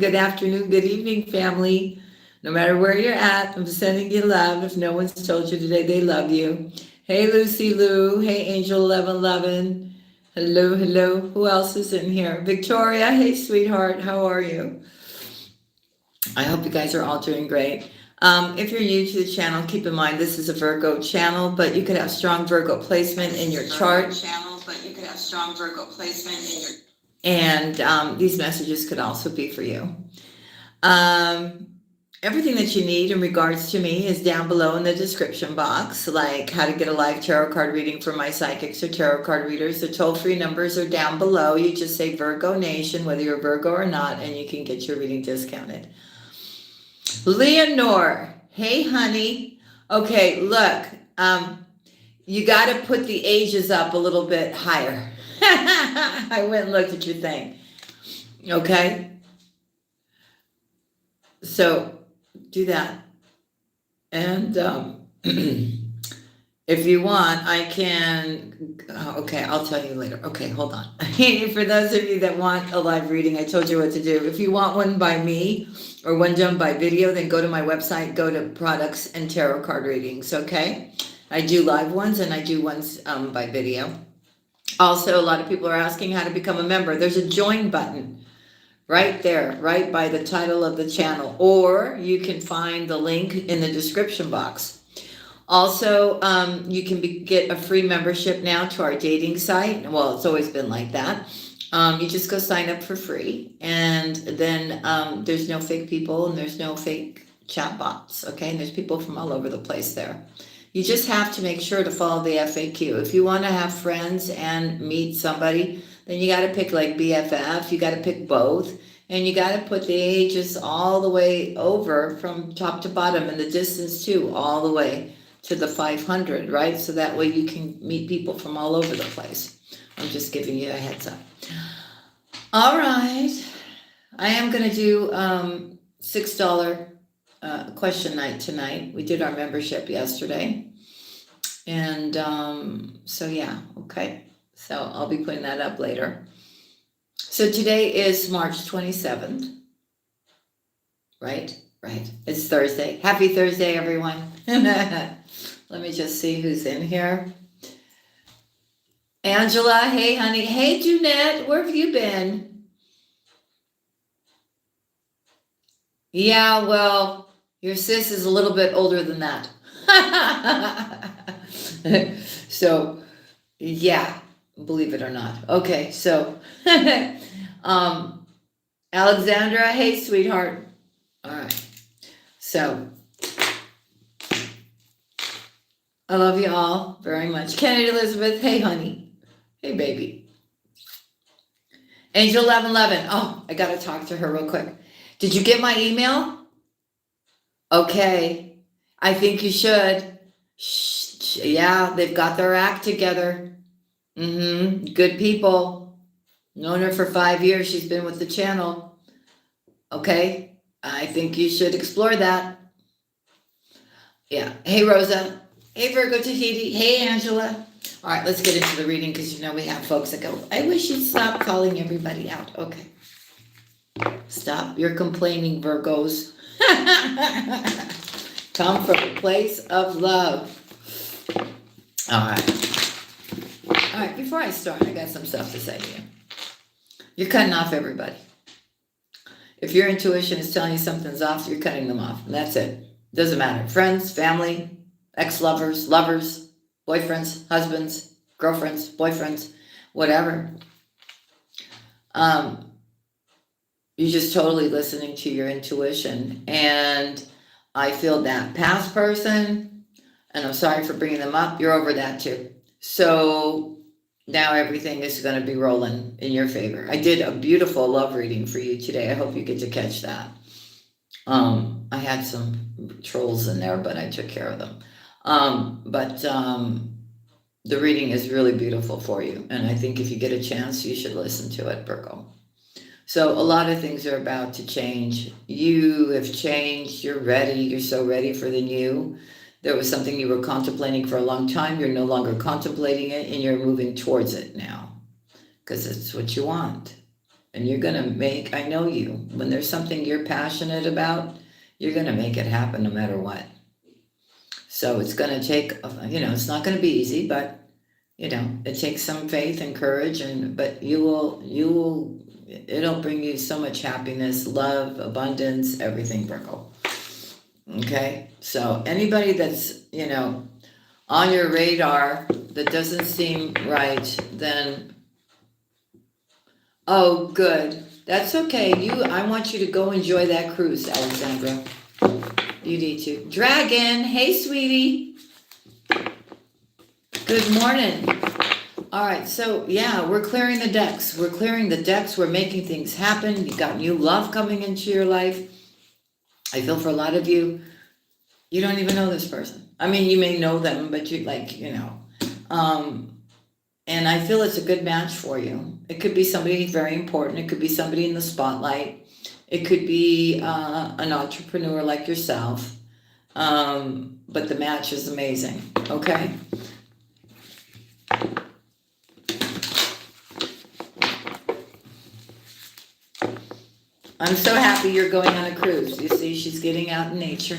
Good afternoon, good evening, family. No matter where you're at, I'm sending you love. If no one's told you today they love you. Hey, Lucy Lou. Hey, Angel 1111. Hello, hello. Who else is in here? Victoria. Hey, sweetheart. How are you? I hope you guys are all doing great. If you're new to the channel, keep in mind this is a Virgo channel, but you could have strong Virgo placement in your chart. And these messages could also be for you. Um, Everything that you need in regards to me is down below in the description box, like how to get a live tarot card reading for my psychics or tarot card readers. The toll-free numbers are down below. You just say Virgo Nation, whether you're Virgo or not, and you can get your reading discounted. Leonore, hey honey. Okay, look, you got to put the ages up a little bit higher. I went and looked at your thing. Okay, so do that. And if you want, I can, okay, I'll tell you later. Okay, hold on. For those of you that want a live reading, I told you what to do. If you want one by me or one done by video, then go to my website, go to products and tarot card readings, okay? I do live ones and I do ones by video. Also, a lot of people are asking how to become a member. There's a join button right there, right by the title of the channel, or you can find the link in the description box. Also, you can get a free membership now to our dating site. Well, it's always been like that. You just go sign up for free, and then there's no fake people and there's no fake chat bots, okay? And there's people from all over the place there. You just have to make sure to follow the FAQ. If you want to have friends and meet somebody, then you got to pick like BFF. You got to pick both. And you got to put the ages all the way over from top to bottom, and the distance too, all the way to the 500, right? So that way you can meet people from all over the place. I'm just giving you a heads up. All right. I am going to do $6 question night tonight. We did our membership yesterday. And so yeah, okay. So I'll be putting that up later. So today is March 27th. Right? Right. It's Thursday. Happy Thursday, everyone. Let me just see who's in here. Angela, hey honey. Hey Jeanette, where have you been? Yeah, well, your sis is a little bit older than that. So, yeah, believe it or not. Okay, so, Alexandra, hey sweetheart. All right, so, I love you all very much. Kennedy Elizabeth, hey honey. Hey baby. Angel 1111, oh, I got to talk to her real quick. Did you get my email? Okay, I think you should. Shh, yeah, they've got their act together. Good people. Known her for 5 years. She's been with the channel. Okay, I think you should explore that. Yeah. Hey, Rosa. Hey, Virgo Tahiti. Hey, Angela. All right, let's get into the reading because you know we have folks that go, I wish you'd stop calling everybody out. Okay. Stop your complaining, Virgos. Come from a place of love. All right. All right, before I start, I got some stuff to say to you. You're cutting off everybody. If your intuition is telling you something's off, you're cutting them off. And that's it. Doesn't matter. Friends, family, ex-lovers, lovers, boyfriends, husbands, girlfriends, boyfriends, whatever. You're just totally listening to your intuition. And I feel that past person, and I'm sorry for bringing them up, you're over that too. So now everything is going to be rolling in your favor. I did a beautiful love reading for you today. I hope you get to catch that. I had some trolls in there, but I took care of them. The reading is really beautiful for you. And I think if you get a chance, you should listen to it, Virgo. So a lot of things are about to change. You have changed. You're ready. You're so ready for the new. There was something you were contemplating for a long time. You're no longer contemplating it, and you're moving towards it now because it's what you want. And you're going to make, I know you, when there's something you're passionate about, you're going to make it happen no matter what. So it's going to take, it's not going to be easy, but, it takes some faith and courage, but it'll bring you so much happiness, love, abundance, everything, Virgo. Okay? So anybody that's, on your radar that doesn't seem right, then, oh, good. That's okay. I want you to go enjoy that cruise, Alexandra. You need to. Dragon, hey, sweetie. Good morning. All right, so yeah, we're clearing the decks. We're clearing the decks. We're making things happen. You got new love coming into your life. I feel for a lot of you, you don't even know this person. I mean, you may know them, but and I feel it's a good match for you. It could be somebody very important. It could be somebody in the spotlight. It could be an entrepreneur like yourself. But the match is amazing, okay? I'm so happy you're going on a cruise. You see, she's getting out in nature.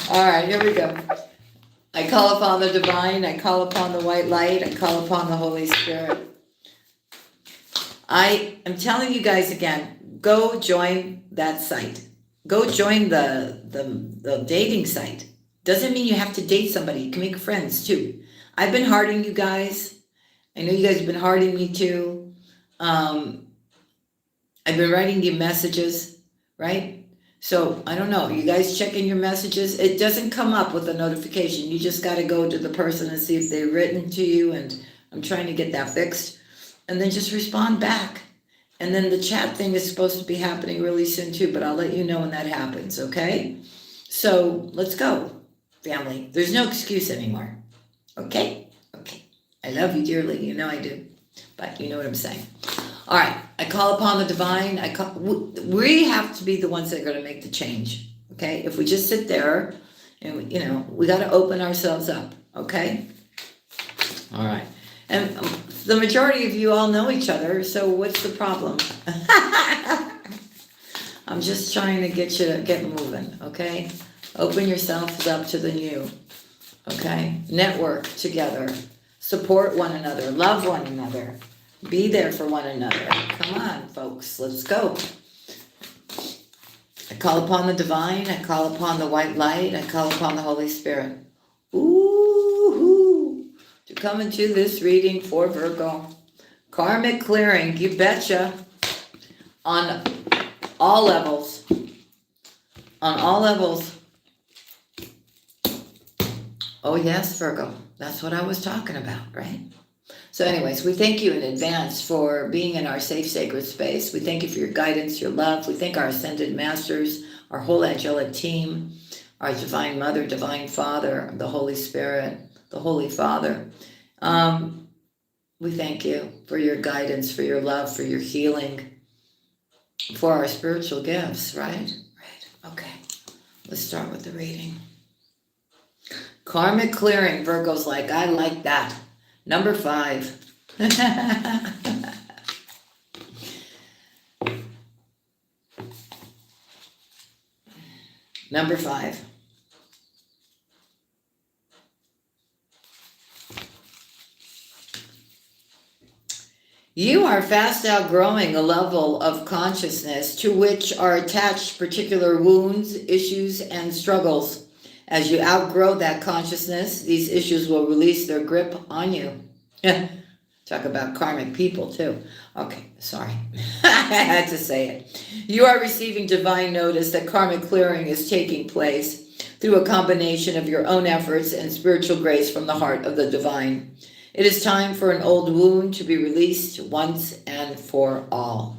All right, here we go. I call upon the divine. I call upon the white light. I call upon the Holy Spirit. I am telling you guys again, go join that site. Go join the dating site. Doesn't mean you have to date somebody. You can make friends too. I've been hearting you guys. I know you guys have been hearting me too. I've been writing you messages, right? So I don't know. You guys checking your messages? It doesn't come up with a notification. You just got to go to the person and see if they've written to you. And I'm trying to get that fixed. And then just respond back. And then the chat thing is supposed to be happening really soon too, but I'll let you know when that happens, okay? So let's go, family. There's no excuse anymore, okay? Okay. I love you dearly. You know I do, but you know what I'm saying. All right. I call upon the divine. We have to be the ones that are going to make the change, okay? If we just sit there and, we got to open ourselves up, okay? All right. And the majority of you all know each other, so what's the problem? I'm just trying to get you to get moving, okay? Open yourselves up to the new, okay? Network together. Support one another. Love one another. Be there for one another. Come on, folks. Let's go. I call upon the divine. I call upon the white light. I call upon the Holy Spirit. Ooh, to come into this reading for Virgo. Karmic clearing, you betcha. On all levels. On all levels. Oh yes, Virgo. That's what I was talking about, right? So anyways, we thank you in advance for being in our safe, sacred space. We thank you for your guidance, your love. We thank our ascended masters, our whole angelic team, our divine mother, divine father, the Holy Spirit, the Holy Father. We thank you for your guidance, for your love, for your healing, for our spiritual gifts, right? Right. Okay. Let's start with the reading. Karmic clearing, Virgo's like, I like that. Number 5. Number 5. You are fast outgrowing a level of consciousness to which are attached particular wounds, issues, and struggles. As you outgrow that consciousness, these issues will release their grip on you. Talk about karmic people too. Okay, sorry. I had to say it. You are receiving divine notice that karmic clearing is taking place through a combination of your own efforts and spiritual grace from the heart of the divine. It is time for an old wound to be released once and for all.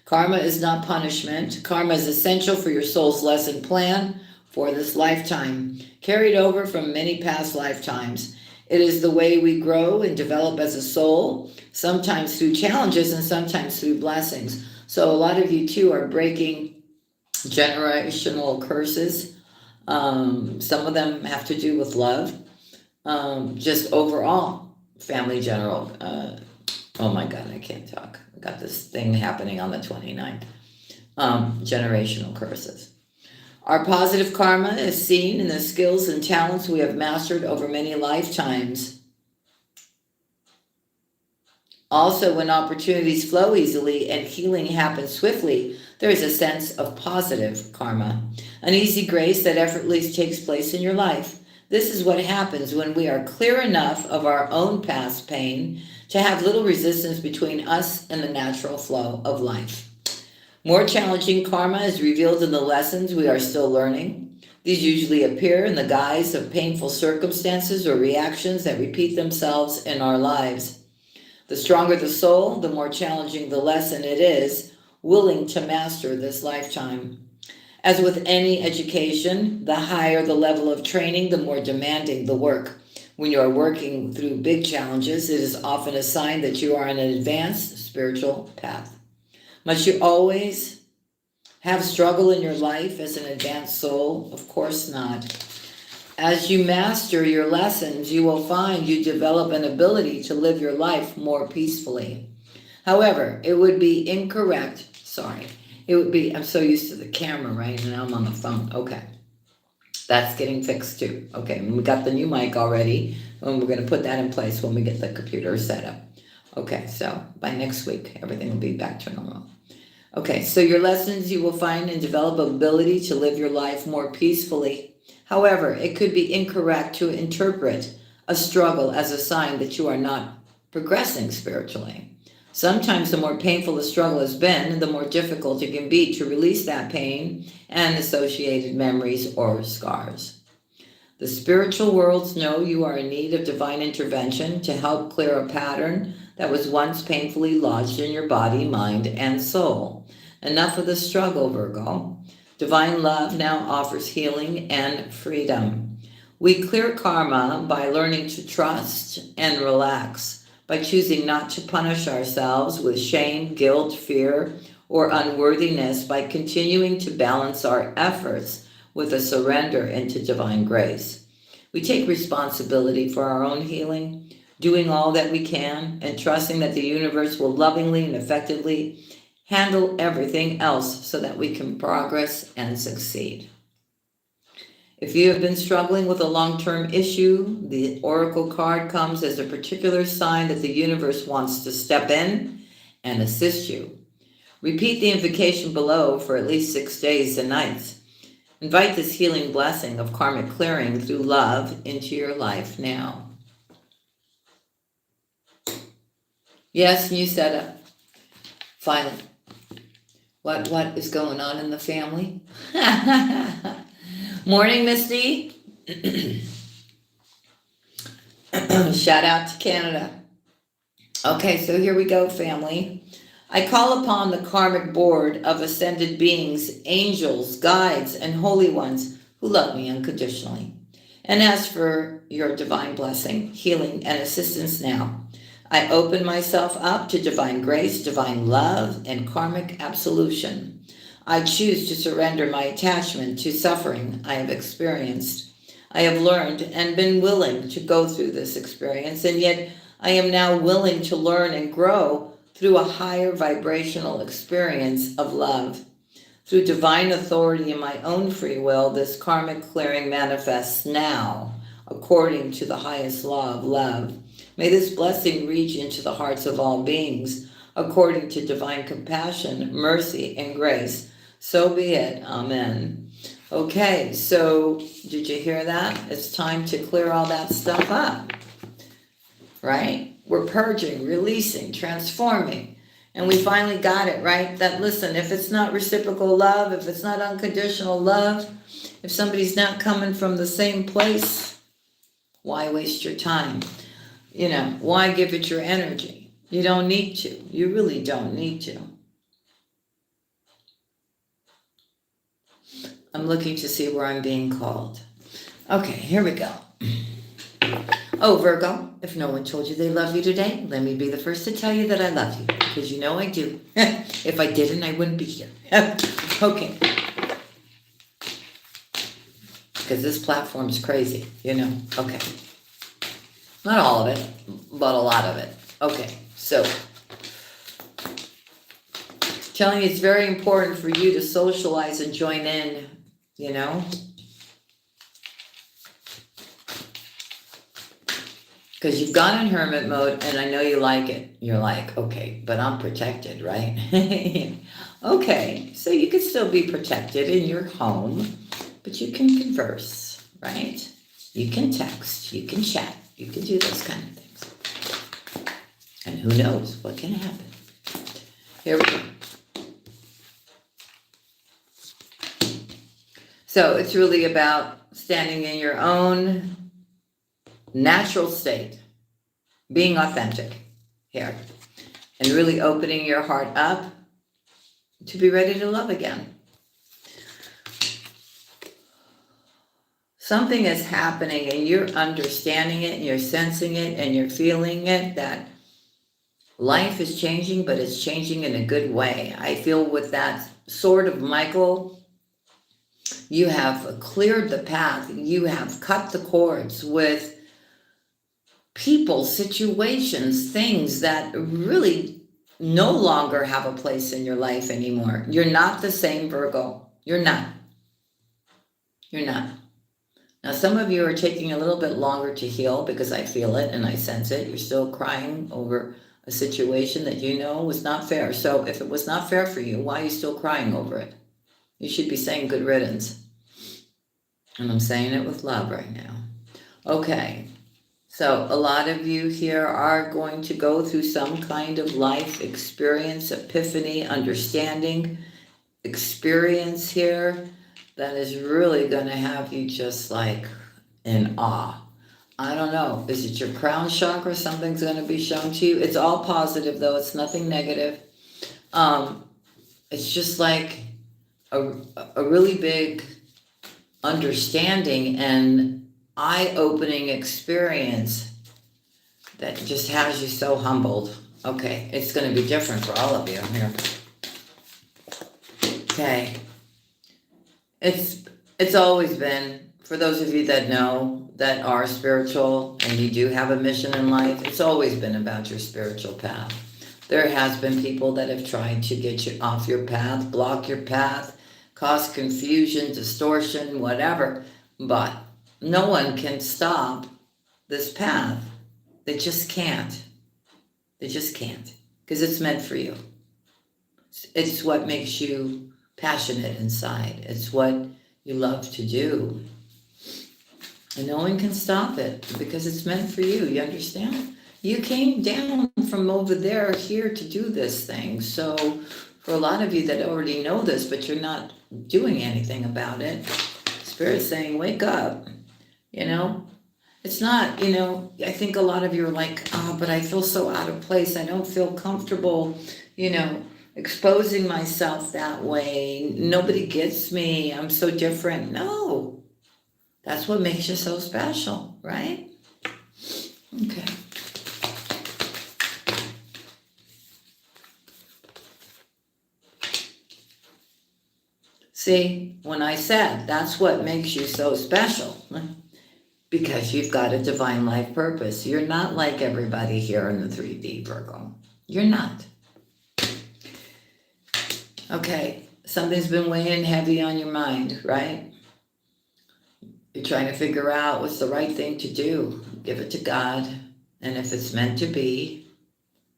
Karma is not punishment. Karma is essential for your soul's lesson plan for this lifetime, carried over from many past lifetimes. It is the way we grow and develop as a soul, sometimes through challenges and sometimes through blessings. So a lot of you too are breaking generational curses. Some of them have to do with love, just overall family general. Oh my God, I can't talk. I got this thing happening on the 29th. Generational curses. Our positive karma is seen in the skills and talents we have mastered over many lifetimes. Also, when opportunities flow easily and healing happens swiftly, there is a sense of positive karma, an easy grace that effortlessly takes place in your life. This is what happens when we are clear enough of our own past pain to have little resistance between us and the natural flow of life. More challenging karma is revealed in the lessons we are still learning. These usually appear in the guise of painful circumstances or reactions that repeat themselves in our lives. The stronger the soul, the more challenging the lesson it is, willing to master this lifetime. As with any education, the higher the level of training, the more demanding the work. When you are working through big challenges, it is often a sign that you are on an advanced spiritual path. Must you always have struggle in your life as an advanced soul? Of course not. As you master your lessons, you will find you develop an ability to live your life more peacefully. However, it would be incorrect. I'm so used to the camera, right? And now I'm on the phone. Okay. That's getting fixed too. Okay, we got the new mic already, and we're going to put that in place when we get the computer set up. Okay, so by next week, everything will be back to normal. Okay, so your lessons you will find and develop ability to live your life more peacefully. However, it could be incorrect to interpret a struggle as a sign that you are not progressing spiritually. Sometimes the more painful the struggle has been, the more difficult it can be to release that pain and associated memories or scars. The spiritual worlds know you are in need of divine intervention to help clear a pattern that was once painfully lodged in your body, mind, and soul. Enough of the struggle, Virgo. Divine love now offers healing and freedom. We clear karma by learning to trust and relax, by choosing not to punish ourselves with shame, guilt, fear, or unworthiness, by continuing to balance our efforts with a surrender into divine grace. We take responsibility for our own healing, doing all that we can, and trusting that the universe will lovingly and effectively handle everything else so that we can progress and succeed. If you have been struggling with a long-term issue, the oracle card comes as a particular sign that the universe wants to step in and assist you. Repeat the invocation below for at least 6 days and nights. Invite this healing blessing of karmic clearing through love into your life now. Yes, new setup. Finally. What is going on in the family? Morning, Misty. Shout out to Canada. Okay, so here we go, family. I call upon the karmic board of ascended beings, angels, guides, and holy ones who love me unconditionally, and ask for your divine blessing, healing, and assistance now. I open myself up to divine grace, divine love, and karmic absolution. I choose to surrender my attachment to suffering I have experienced. I have learned and been willing to go through this experience, and yet I am now willing to learn and grow through a higher vibrational experience of love. Through divine authority and my own free will, this karmic clearing manifests now, according to the highest law of love. May this blessing reach into the hearts of all beings, according to divine compassion, mercy, and grace. So be it. Amen. Okay, so did you hear that? It's time to clear all that stuff up, right? We're purging, releasing, transforming, and we finally got it, right? That, listen, if it's not reciprocal love, if it's not unconditional love, if somebody's not coming from the same place, why waste your time? You know, why give it your energy? You don't need to. You really don't need to. I'm looking to see where I'm being called. Okay, here we go. Oh, Virgo, if no one told you they love you today, let me be the first to tell you that I love you, because you know I do. If I didn't, I wouldn't be here. Okay. Because this platform's crazy, you know. Okay. Not all of it, but a lot of it. Okay, so Telling you it's very important for you to socialize and join in, you know? Because you've gone in hermit mode, and I know you like it. You're like, okay, but I'm protected, right? Okay, so you can still be protected in your home, but you can converse, right? You can text, you can chat, you can do those kind of things. And who knows what can happen. Here we go. So it's really about standing in your own natural state, being authentic here, and really opening your heart up to be ready to love again. Something is happening and you're understanding it and you're sensing it and you're feeling it, that life is changing, but it's changing in a good way. I feel with that sword of Michael, you have cleared the path. You have cut the cords with people, situations, things that really no longer have a place in your life anymore. You're not the same Virgo. You're not. You're not. Now, some of you are taking a little bit longer to heal because I feel it and I sense it. You're still crying over a situation that you know was not fair. So if it was not fair for you, why are you still crying over it? You should be saying good riddance. And I'm saying it with love right now. Okay. So a lot of you here are going to go through some kind of life experience, epiphany, understanding, experience here that is really going to have you just like in awe. I don't know. Is it your crown chakra? Something's going to be shown to you. It's all positive though. It's nothing negative. It's just like a really big understanding and eye-opening experience that just has you so humbled. Okay, it's going to be different for all of you here. Okay. It's always been, for those of you that know, that are spiritual, and you do have a mission in life, it's always been about your spiritual path. There has been people that have tried to get you off your path, block your path, cause confusion, distortion, whatever, but no one can stop this path. They just can't. They just can't, because it's meant for you. It's what makes you passionate inside. It's what you love to do. And no one can stop it because it's meant for you. You understand? You came down from over there here to do this thing. So for a lot of you that already know this, but you're not doing anything about it, Spirit's saying, wake up. You know, it's not, you know, I think a lot of you are like, oh, but I feel so out of place. I don't feel comfortable, you know, exposing myself that way. Nobody gets me. I'm so different. No, that's what makes you so special, right? Okay. See, when I said that's what makes you so special, because you've got a divine life purpose. You're not like everybody here in the 3D, Virgo. You're not. Okay, something's been weighing heavy on your mind, right? You're trying to figure out what's the right thing to do. Give it to God, and if it's meant to be,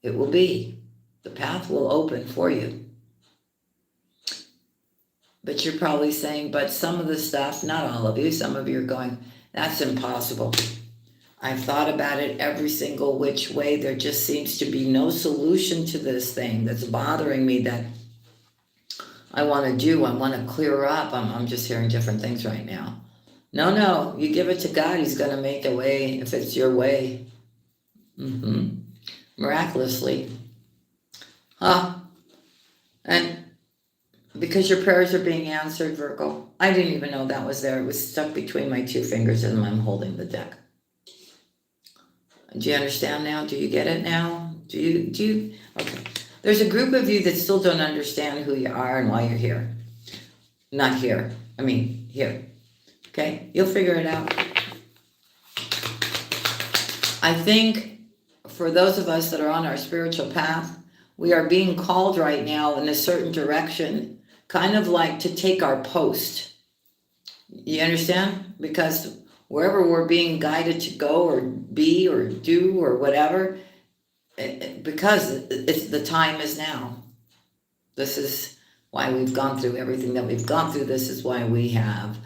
it will be. The path will open for you. But you're probably saying, but some of the stuff, not all of you, some of you are going, that's impossible. I've thought about it every single which way. There just seems to be no solution to this thing that's bothering me that I want to do. I want to clear up. I'm just hearing different things right now. No, you give it to God. He's going to make a way if it's your way. Miraculously. And because your prayers are being answered, Virgo. I didn't even know that was there. It was stuck between my two fingers and I'm holding the deck. Do you understand now? Do you get it now? Do you? Okay. There's a group of you that still don't understand who you are and why you're here. Not here. I mean, here. Okay? You'll figure it out. I think for those of us that are on our spiritual path, we are being called right now in a certain direction, kind of like to take our post. You understand? Because wherever we're being guided to go or be or do or whatever, because it's the time is now. This is why we've gone through everything that we've gone through. This is why we have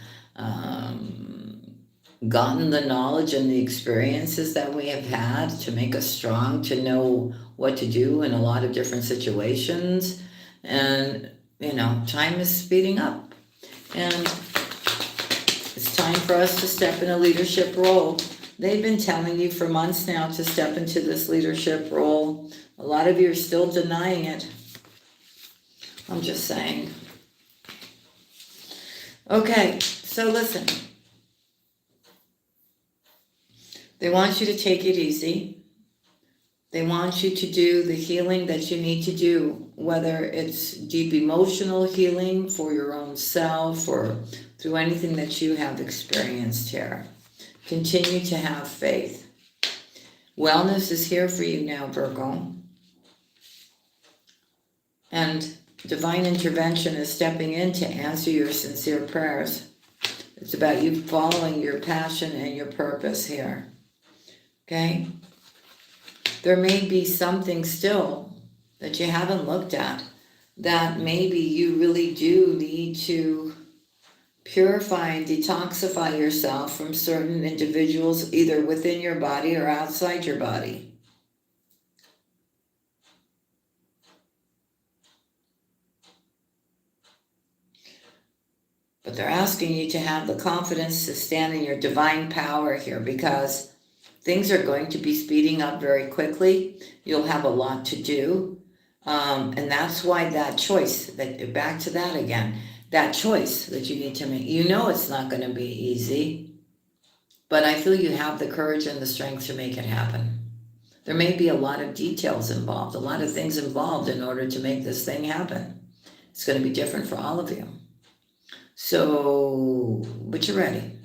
gotten the knowledge and the experiences that we have had to make us strong, to know what to do in a lot of different situations. And, time is speeding up. And it's time for us to step in a leadership role. They've been telling you for months now to step into this leadership role. A lot of you are still denying it. I'm just saying. Okay, so listen. They want you to take it easy. They want you to do the healing that you need to do, whether it's deep emotional healing for your own self or through anything that you have experienced here. Continue to have faith. Wellness is here for you now, Virgo. And divine intervention is stepping in to answer your sincere prayers. It's about you following your passion and your purpose here. Okay? There may be something still that you haven't looked at that maybe you really do need to purify and detoxify yourself from certain individuals, either within your body or outside your body. But they're asking you to have the confidence to stand in your divine power here, because things are going to be speeding up very quickly. You'll have a lot to do. And that's why that choice, back to that again, that choice that you need to make, it's not going to be easy, but I feel you have the courage and the strength to make it happen. There may be a lot of details involved, a lot of things involved in order to make this thing happen. It's going to be different for all of you. So, but you're ready.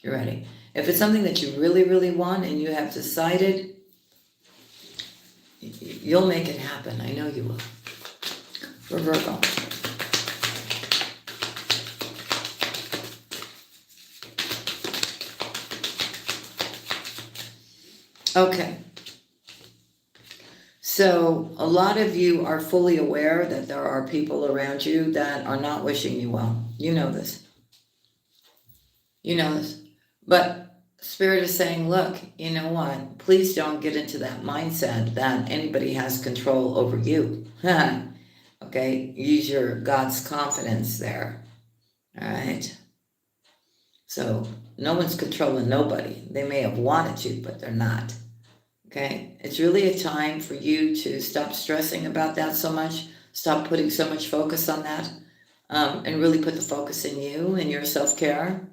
You're ready. If it's something that you really, really want and you have decided, you'll make it happen. I know you will. For Virgo. Okay. So a lot of you are fully aware that there are people around you that are not wishing you well. You know this. You know this. But Spirit is saying, look, you know what? Please don't get into that mindset that anybody has control over you. Okay? Use your God's confidence there. All right? So no one's controlling nobody. They may have wanted to, but they're not. Okay? It's really a time for you to stop stressing about that so much. Stop putting so much focus on that. And really put the focus in you and your self-care.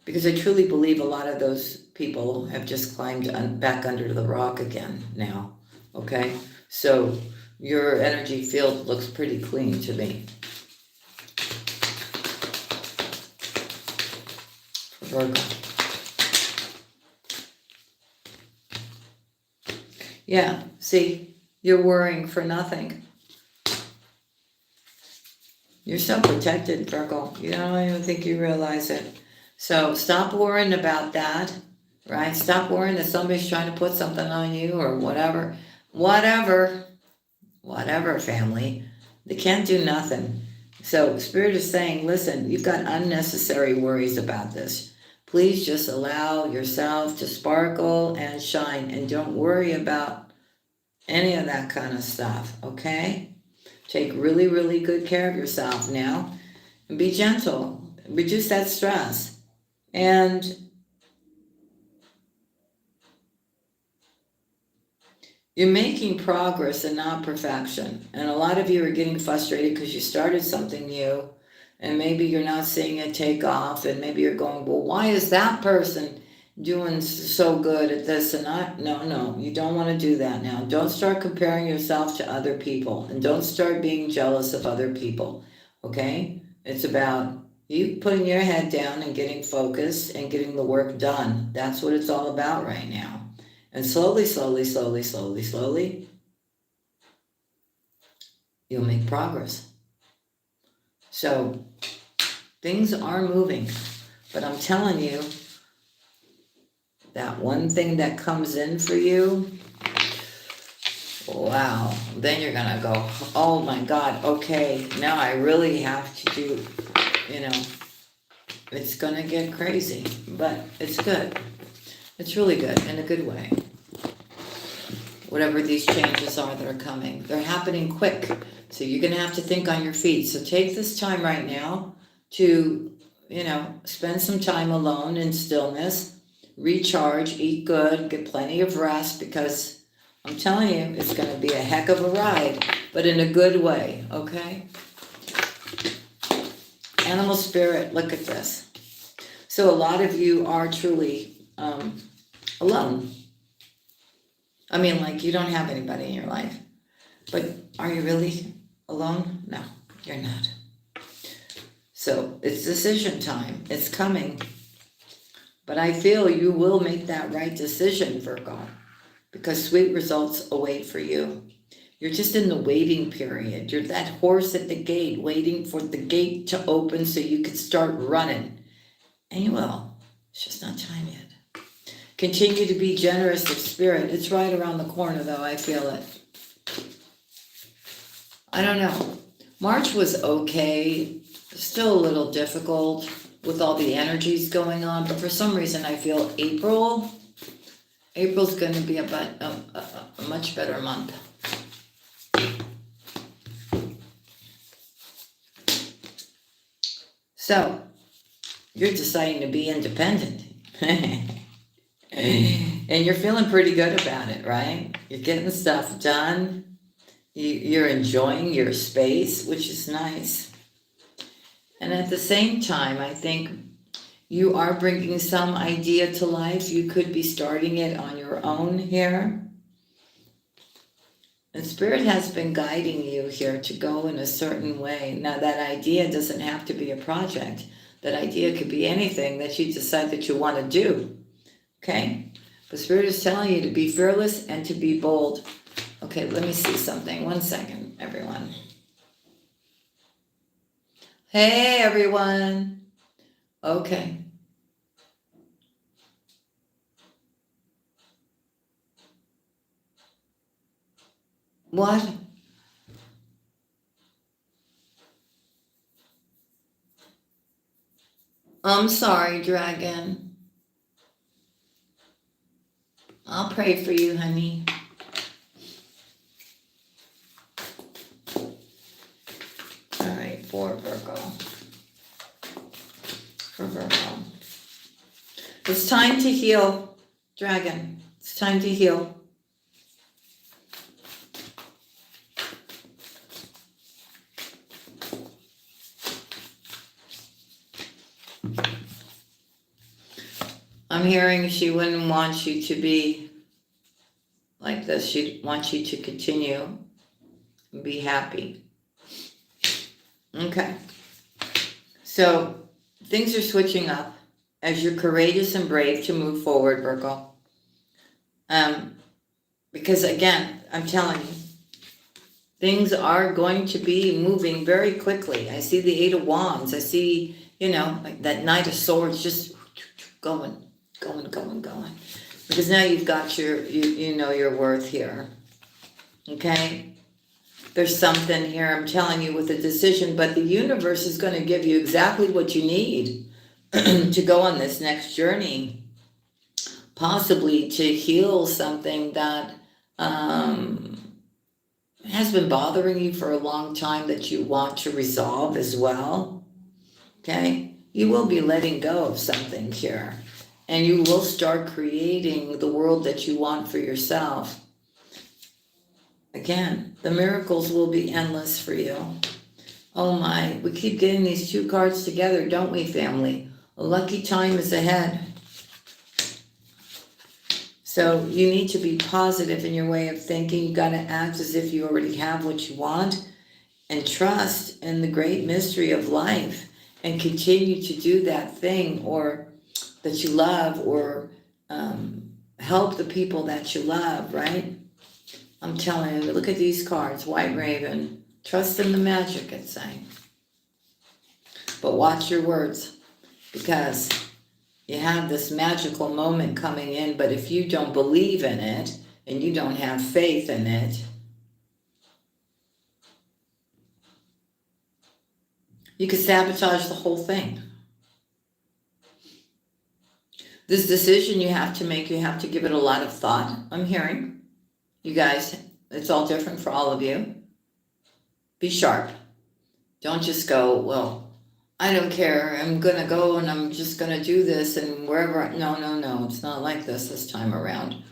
Because I truly believe a lot of those people have just climbed back under the rock again now. Okay? So your energy field looks pretty clean to me. For Virgo. Yeah, see, you're worrying for nothing. You're so protected, Virgo. You don't even think you realize it. So stop worrying about that, right? Stop worrying that somebody's trying to put something on you or whatever. Whatever, family. They can't do nothing. So Spirit is saying, listen, you've got unnecessary worries about this. Please just allow yourself to sparkle and shine and don't worry about any of that kind of stuff, okay? Take really, really good care of yourself now and be gentle. Reduce that stress. And you're making progress and not perfection. And a lot of you are getting frustrated because you started something new and maybe you're not seeing it take off, and maybe you're going, well, why is that person doing so good at this and not? No, you don't want to do that now. Don't start comparing yourself to other people, and don't start being jealous of other people, okay? It's about you putting your head down and getting focused and getting the work done. That's what it's all about right now. And slowly, you'll make progress. So things are moving, but I'm telling you, that one thing that comes in for you, wow, then you're gonna go, oh my God, okay, now I really have to do, it's gonna get crazy, but it's good. It's really good, in a good way. Whatever these changes are that are coming, they're happening quick. So you're gonna have to think on your feet. So take this time right now to, spend some time alone in stillness, recharge, eat good, get plenty of rest, because I'm telling you, it's gonna be a heck of a ride, but in a good way, okay? Animal spirit, look at this. So a lot of you are truly alone. I mean, like, you don't have anybody in your life. But are you really alone? No, you're not. So it's decision time. It's coming. But I feel you will make that right decision, Virgo, because sweet results await for you. You're just in the waiting period. You're that horse at the gate, waiting for the gate to open so you can start running. And you will. It's just not time yet. Continue to be generous of spirit. It's right around the corner, though. I feel it. I don't know. March was okay. Still a little difficult with all the energies going on. But for some reason, I feel April's going to be a much better month. So, you're deciding to be independent. And you're feeling pretty good about it, right? You're getting stuff done. You're enjoying your space, which is nice. And at the same time, I think you are bringing some idea to life. You could be starting it on your own here. And Spirit has been guiding you here to go in a certain way. Now, that idea doesn't have to be a project. That idea could be anything that you decide that you want to do. Okay? But Spirit is telling you to be fearless and to be bold. Okay, let me see something. 1 second, everyone. Hey, everyone. Okay. What? I'm sorry, Dragon. I'll pray for you, honey. All right, for Virgo. For Virgo. It's time to heal, Dragon. It's time to heal. I'm hearing she wouldn't want you to be like this. She'd want you to continue and be happy. Okay. So things are switching up as you're courageous and brave to move forward, Virgo. Because again, I'm telling you, things are going to be moving very quickly. I see the Eight of Wands. I see, like that Knight of Swords just going. Because now you've got you know your worth here. Okay? There's something here, I'm telling you, with a decision, but the universe is going to give you exactly what you need to go on this next journey. Possibly to heal something that has been bothering you for a long time that you want to resolve as well. Okay? You will be letting go of something here. And you will start creating the world that you want for yourself. Again, the miracles will be endless for you. Oh my, we keep getting these two cards together, don't we, family? A lucky time is ahead. So you need to be positive in your way of thinking. You got to act as if you already have what you want and trust in the great mystery of life and continue to do that thing or that you love or help the people that you love, right? I'm telling you, look at these cards. White Raven, Trust in the magic, it's saying. But watch your words, because you have this magical moment coming in, but if you don't believe in it and you don't have faith in it, you could sabotage the whole thing. This decision you have to make, you have to give it a lot of thought. I'm hearing. You guys, it's all different for all of you. Be sharp. Don't just go, well, I don't care. I'm going to go and I'm just going to do this and wherever. No. It's not like this time around.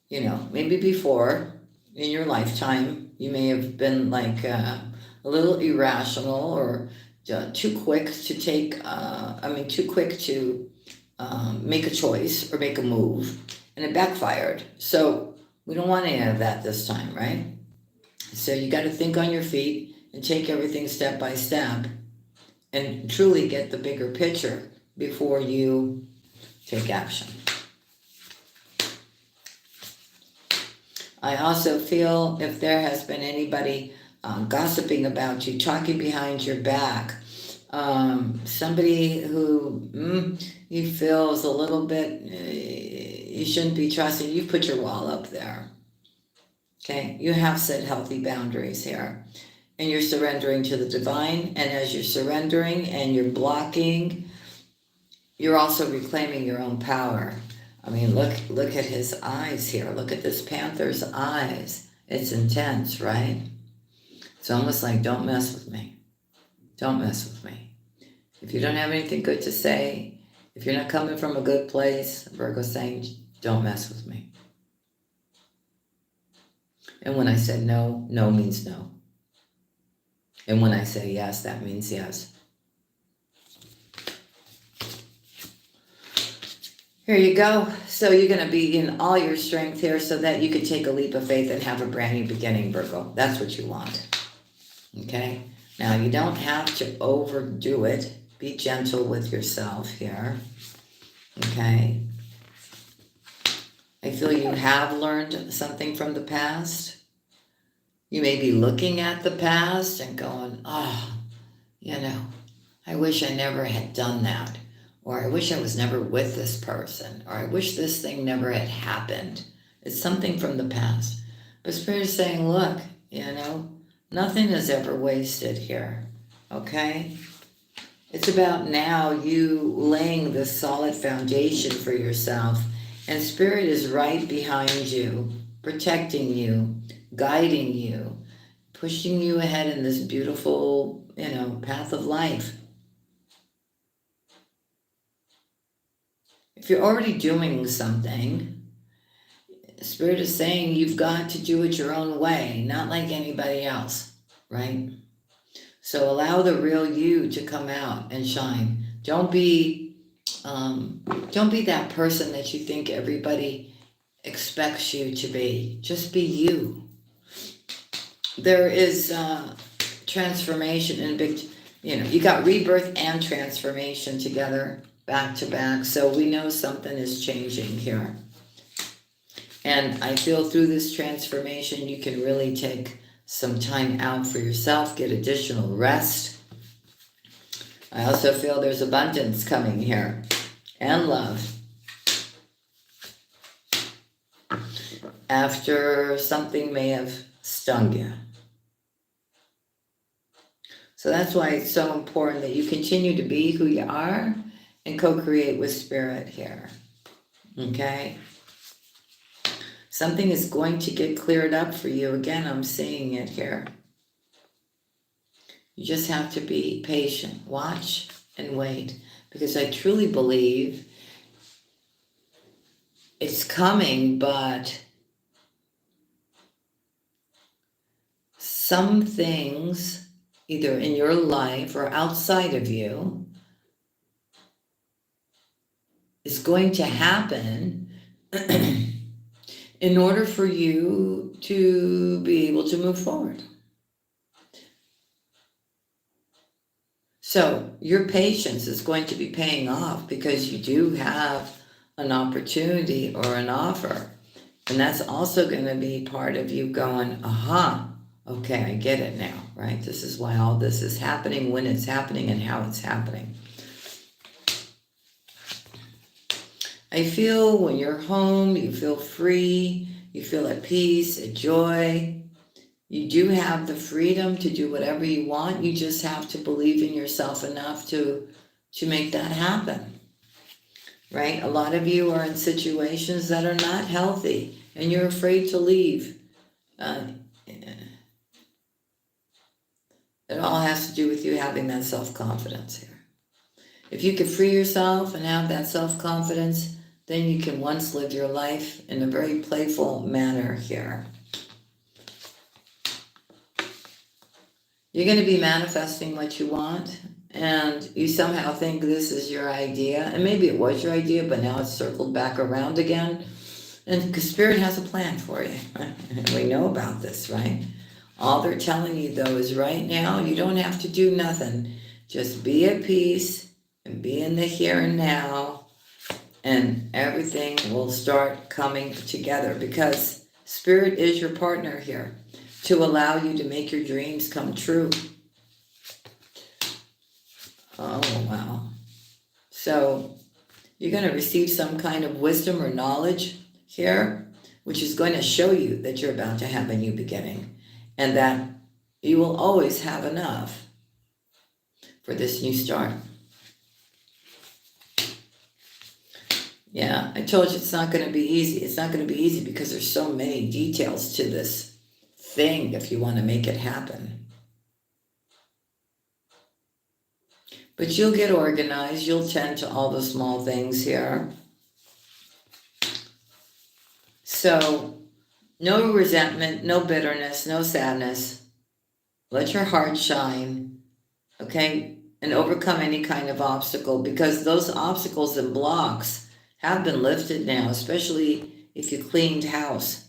You know, maybe before in your lifetime, you may have been like a little irrational or too quick to make a choice or make a move, and it backfired. So we don't want any of that this time, right? So you got to think on your feet and take everything step by step and truly get the bigger picture before you take action. I also feel if there has been anybody gossiping about you, talking behind your back, somebody who you feel is a little bit, you shouldn't be trusting, you put your wall up there. Okay, you have set healthy boundaries here. And you're surrendering to the divine. And as you're surrendering and you're blocking, you're also reclaiming your own power. I mean, look at his eyes here. Look at this panther's eyes. It's intense, right? It's almost like, don't mess with me. Don't mess with me. If you don't have anything good to say, if you're not coming from a good place, Virgo's saying, don't mess with me. And when I said no, no means no. And when I say yes, that means yes. Here you go. So you're going to be in all your strength here so that you can take a leap of faith and have a brand new beginning, Virgo. That's what you want. Okay? Now, you don't have to overdo it. Be gentle with yourself here. Okay? I feel you have learned something from the past. You may be looking at the past and going, oh, I wish I never had done that. Or I wish I was never with this person. Or I wish this thing never had happened. It's something from the past. But Spirit is saying, look, nothing is ever wasted here. Okay? It's about now you laying this solid foundation for yourself. And Spirit is right behind you, protecting you, guiding you, pushing you ahead in this beautiful, path of life. If you're already doing something, Spirit is saying you've got to do it your own way, not like anybody else, right? So allow the real you to come out and shine. Don't be that person that you think everybody expects you to be. Just be you. There is transformation and big, you got rebirth and transformation together, back to back. So we know something is changing here. And I feel through this transformation, you can really take some time out for yourself, get additional rest. I also feel there's abundance coming here and love. After something may have stung you. So that's why it's so important that you continue to be who you are and co-create with Spirit here. Okay? Something is going to get cleared up for you. Again, I'm seeing it here. You just have to be patient. Watch and wait. Because I truly believe it's coming, but some things, either in your life or outside of you, is going to happen in order for you to be able to move forward. So your patience is going to be paying off because you do have an opportunity or an offer. And that's also going to be part of you going, aha, Okay, I get it now, right? This is why all this is happening, when it's happening, and how it's happening. I feel when you're home, you feel free, you feel at peace, at joy. You do have the freedom to do whatever you want. You just have to believe in yourself enough to make that happen, right? A lot of you are in situations that are not healthy, and you're afraid to leave. It all has to do with you having that self-confidence here. If you can free yourself and have that self-confidence, then you can once live your life in a very playful manner here. You're going to be manifesting what you want, and you somehow think this is your idea, and maybe it was your idea, but now it's circled back around again, and because Spirit has a plan for you. We know about this, right? All they're telling you, though, is right now, you don't have to do nothing. Just be at peace and be in the here and now, and everything will start coming together, because Spirit is your partner here to allow you to make your dreams come true. Oh, wow. So you're going to receive some kind of wisdom or knowledge here, which is going to show you that you're about to have a new beginning, and that you will always have enough for this new start. Yeah, I told you it's not going to be easy. It's not going to be easy because there's so many details to this thing if you want to make it happen. But you'll get organized. You'll tend to all the small things here. So no resentment, no bitterness, no sadness. Let your heart shine, okay? And overcome any kind of obstacle, because those obstacles and blocks have been lifted now, especially if you cleaned house.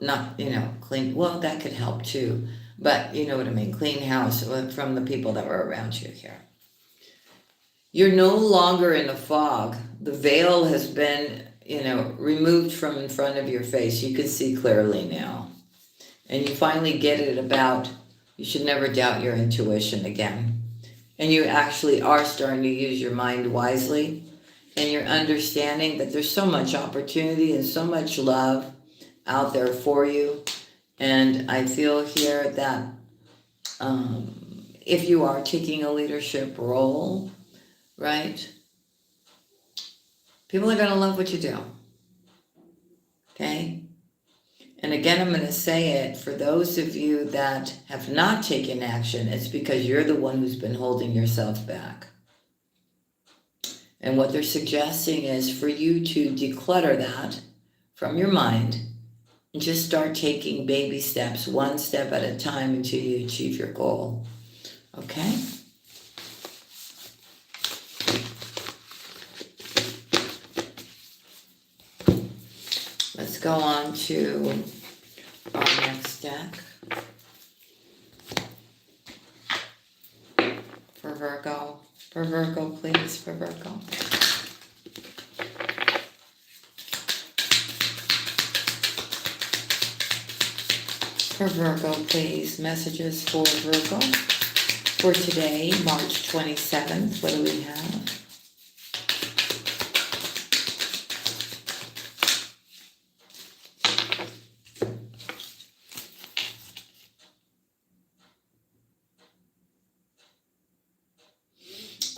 Not, clean, well, that could help too. But you know what I mean, clean house from the people that were around you here. You're no longer in a fog. The veil has been, removed from in front of your face. You can see clearly now. And you finally get it about, you should never doubt your intuition again. And you actually are starting to use your mind wisely. And you're understanding that there's so much opportunity and so much love out there for you. And I feel here that if you are taking a leadership role, right, people are going to love what you do. Okay? And again, I'm going to say it, for those of you that have not taken action, it's because you're the one who's been holding yourself back. And what they're suggesting is for you to declutter that from your mind and just start taking baby steps, one step at a time, until you achieve your goal. Okay? Let's go on to our next deck for Virgo. For Virgo, please, for Virgo. For Virgo, please, messages for Virgo for today, March 27th. What do we have?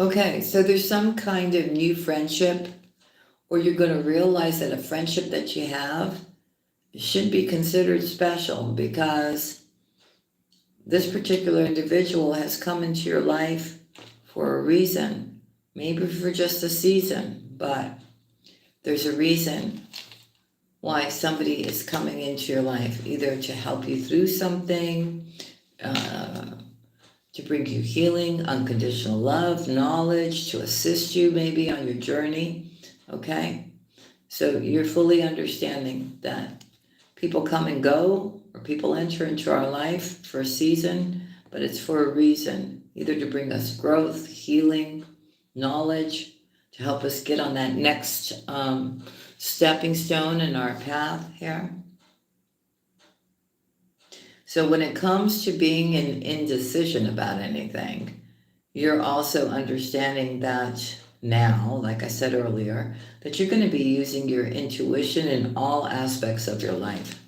Okay, so there's some kind of new friendship, or you're going to realize that a friendship that you have should be considered special, because this particular individual has come into your life for a reason, maybe for just a season, but there's a reason why somebody is coming into your life, either to help you through something, to bring you healing, unconditional love, knowledge, to assist you maybe on your journey, okay? So you're fully understanding that people come and go, or people enter into our life for a season, but it's for a reason, either to bring us growth, healing, knowledge, to help us get on that next stepping stone in our path here. So when it comes to being in indecision about anything, you're also understanding that now, like I said earlier, that you're going to be using your intuition in all aspects of your life.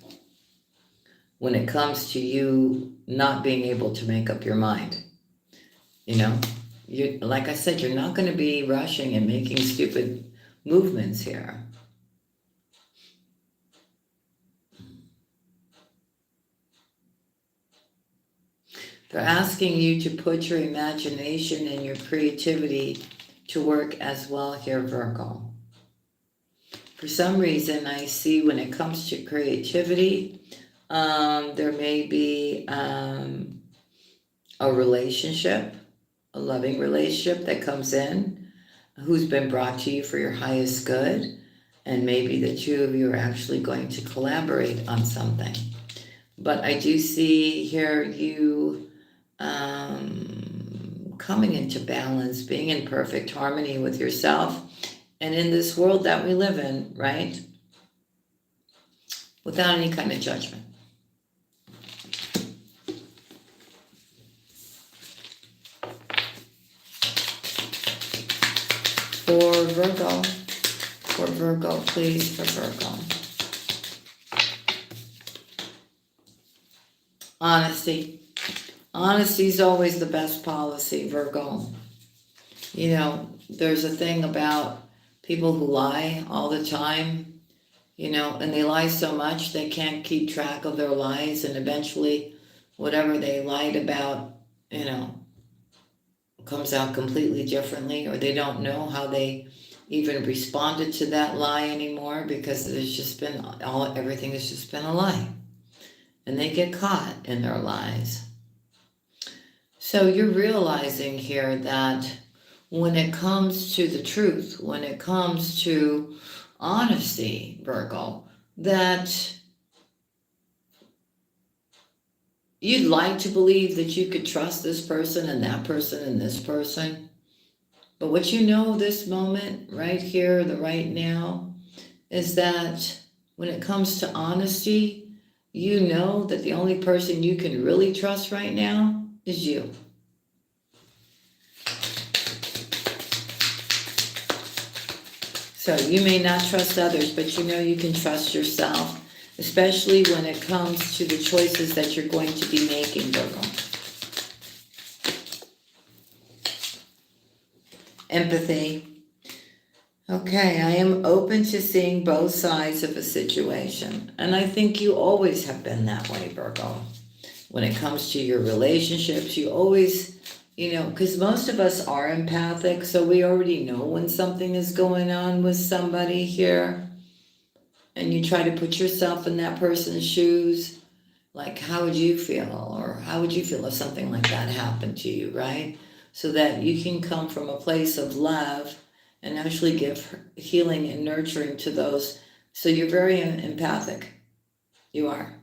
When it comes to you not being able to make up your mind, you know, you, like I said, you're not going to be rushing and making stupid movements here. They're asking you to put your imagination and your creativity to work as well here, Virgo. For some reason, I see when it comes to creativity, there may be a relationship, a loving relationship that comes in, who's been brought to you for your highest good, and maybe the two of you are actually going to collaborate on something. But I do see here you coming into balance, being in perfect harmony with yourself and in this world that we live in, right? Without any kind of judgment. For Virgo, please, for Virgo. Honesty. Honesty is always the best policy, Virgo. You know, there's a thing about people who lie all the time, you know, and they lie so much they can't keep track of their lies, and eventually whatever they lied about, you know, comes out completely differently, or they don't know how they even responded to that lie anymore because there's just been everything has just been a lie. And they get caught in their lies. So you're realizing here that when it comes to the truth, when it comes to honesty, Virgo, that you'd like to believe that you could trust this person and that person and this person. But what you know this moment, right here, the right now, is that when it comes to honesty, you know that the only person you can really trust right now is you. So you may not trust others, but you know you can trust yourself, especially when it comes to the choices that you're going to be making, Virgo. Empathy. Okay, I am open to seeing both sides of a situation. And I think you always have been that way, Virgo. When it comes to your relationships, you always, you know, because most of us are empathic, so we already know when something is going on with somebody here. And you try to put yourself in that person's shoes. Like, how would you feel? Or how would you feel if something like that happened to you, right? So that you can come from a place of love and actually give healing and nurturing to those. So you're very empathic. You are.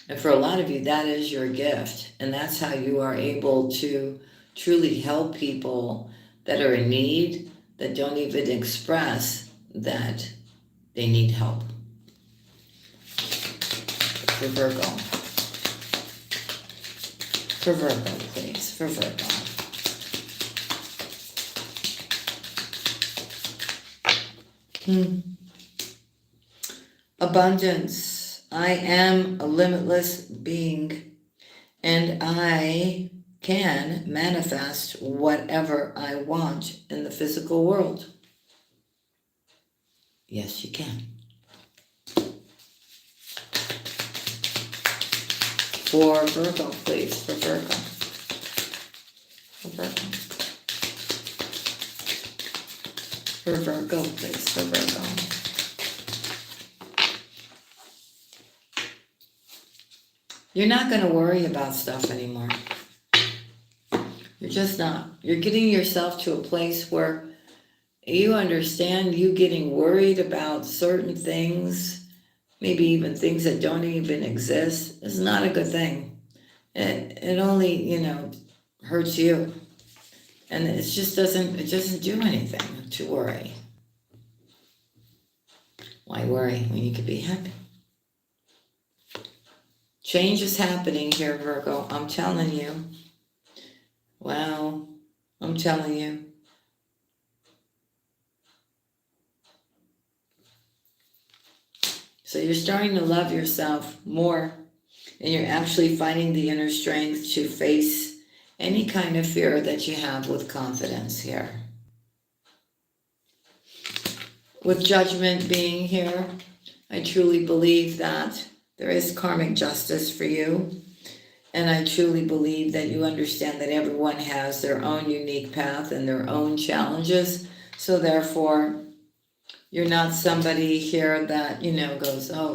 And for a lot of you, that is your gift. And that's how you are able to truly help people that are in need, that don't even express that they need help. For Virgo. For Virgo, please. For Virgo. Abundance. I am a limitless being, and I can manifest whatever I want in the physical world. Yes, you can. For Virgo, please. For Virgo. For Virgo. For Virgo, please. For Virgo. You're not going to worry about stuff anymore. You're just not. You're getting yourself to a place where you understand you getting worried about certain things, maybe even things that don't even exist, is not a good thing. It only, you know, hurts you. And it just doesn't do anything to worry. Why worry when you could be happy? Change is happening here, Virgo. I'm telling you. Wow. I'm telling you. So you're starting to love yourself more, and you're actually finding the inner strength to face any kind of fear that you have with confidence here. With judgment being here, I truly believe that there is karmic justice for you. And I truly believe that you understand that everyone has their own unique path and their own challenges. So therefore, you're not somebody here that, goes, oh,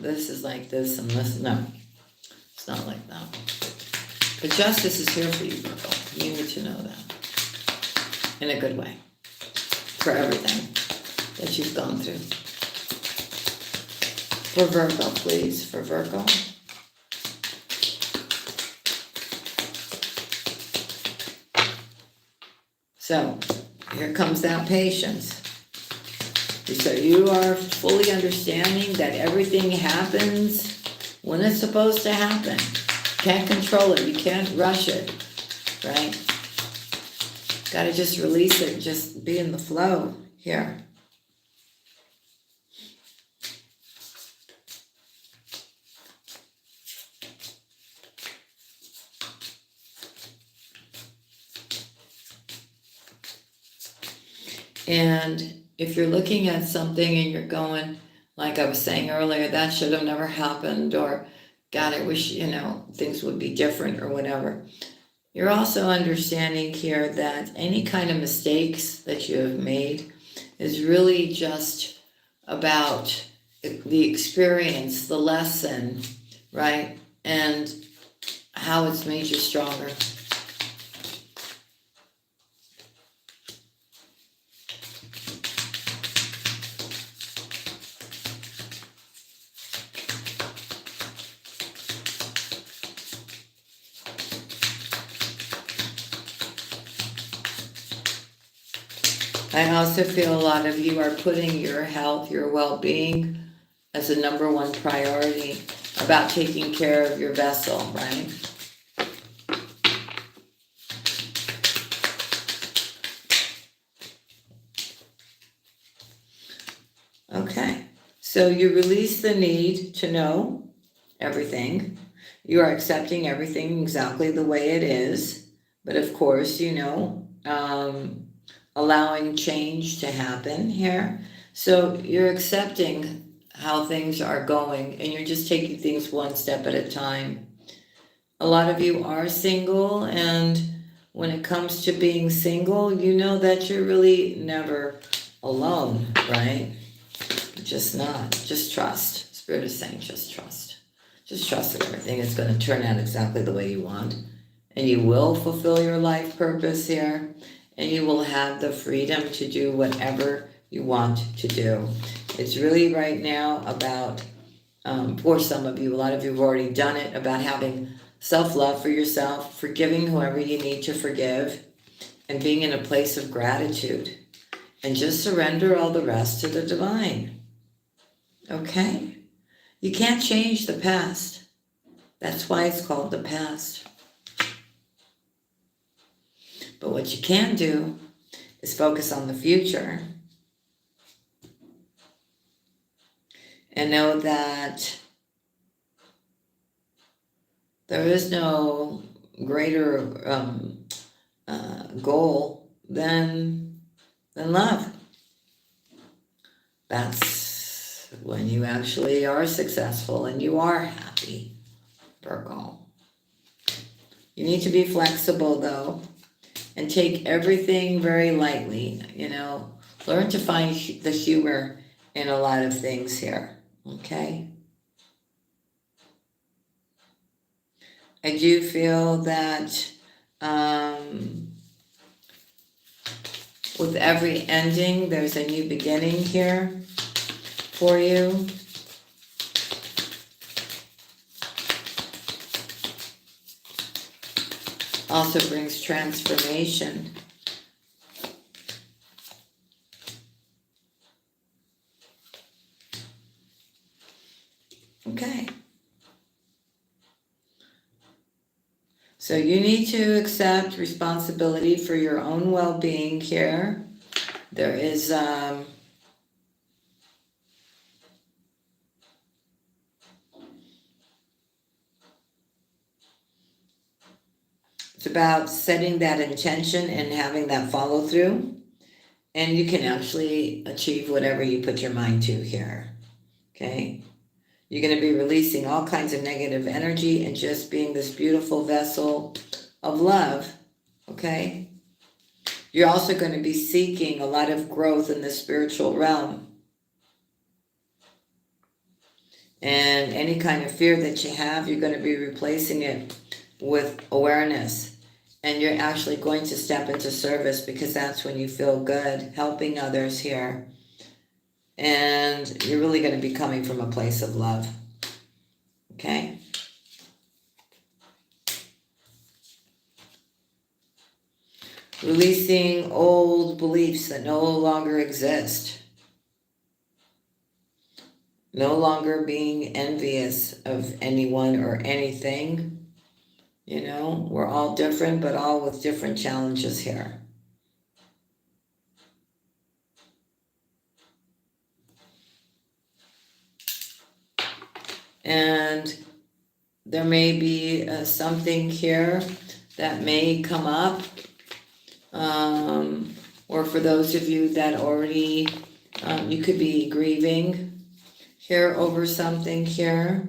this is like this and this. No, it's not like that. But justice is here for you, Virgo. You need to know that. In a good way. For everything that you've gone through. For Virgo, please. For Virgo. So, here comes that patience. So you are fully understanding that everything happens when it's supposed to happen. You can't control it. You can't rush it. Right? Got to just release it. Just be in the flow here. And if you're looking at something and you're going, like I was saying earlier, that should have never happened, or God, I wish, things would be different or whatever. You're also understanding here that any kind of mistakes that you have made is really just about the experience, the lesson, right? And how it's made you stronger. I also feel a lot of you are putting your health, your well-being as a number one priority, about taking care of your vessel, right? Okay, so you release the need to know everything. You are accepting everything exactly the way it is. But of course, allowing change to happen here. So you're accepting how things are going, and you're just taking things one step at a time. A lot of you are single, and when it comes to being single, you know that you're really never alone, right? Just not. Just trust. Spirit is saying just trust. Just trust that everything is going to turn out exactly the way you want. And you will fulfill your life purpose here. And you will have the freedom to do whatever you want to do. It's really right now about, for some of you, a lot of you have already done it, about having self-love for yourself, forgiving whoever you need to forgive, and being in a place of gratitude. And just surrender all the rest to the divine. Okay? You can't change the past. That's why it's called the past. But what you can do is focus on the future and know that there is no greater goal than love. That's when you actually are successful and you are happy, Virgo. You need to be flexible, though, and take everything very lightly, Learn to find the humor in a lot of things here, okay? I do feel that with every ending, there's a new beginning here for you. Also brings transformation. Okay. So you need to accept responsibility for your own well-being here. There is it's about setting that intention and having that follow through. And you can actually achieve whatever you put your mind to here. Okay? You're going to be releasing all kinds of negative energy and just being this beautiful vessel of love. Okay? You're also going to be seeking a lot of growth in the spiritual realm. And any kind of fear that you have, you're going to be replacing it with awareness. And you're actually going to step into service because that's when you feel good, helping others here. And you're really going to be coming from a place of love. Okay? Releasing old beliefs that no longer exist. No longer being envious of anyone or anything. You know, we're all different, but all with different challenges here. And there may be something here that may come up. Or for those of you that already, you could be grieving here over something here.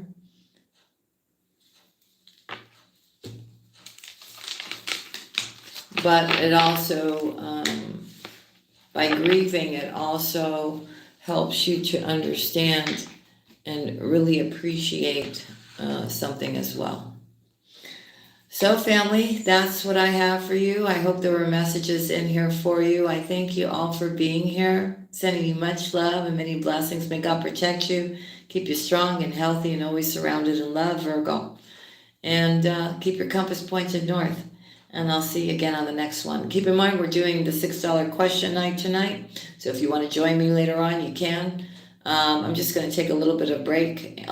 But it also, by grieving, it also helps you to understand and really appreciate something as well. So family, that's what I have for you. I hope there were messages in here for you. I thank you all for being here. Sending you much love and many blessings. May God protect you, keep you strong and healthy and always surrounded in love, Virgo. And keep your compass pointed north. And I'll see you again on the next one. Keep in mind, we're doing the $6 question night tonight. So if you want to join me later on, you can. I'm just going to take a little bit of a break.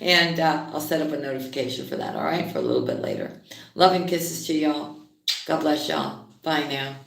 And I'll set up a notification for that, all right, for a little bit later. Love and kisses to y'all. God bless y'all. Bye now.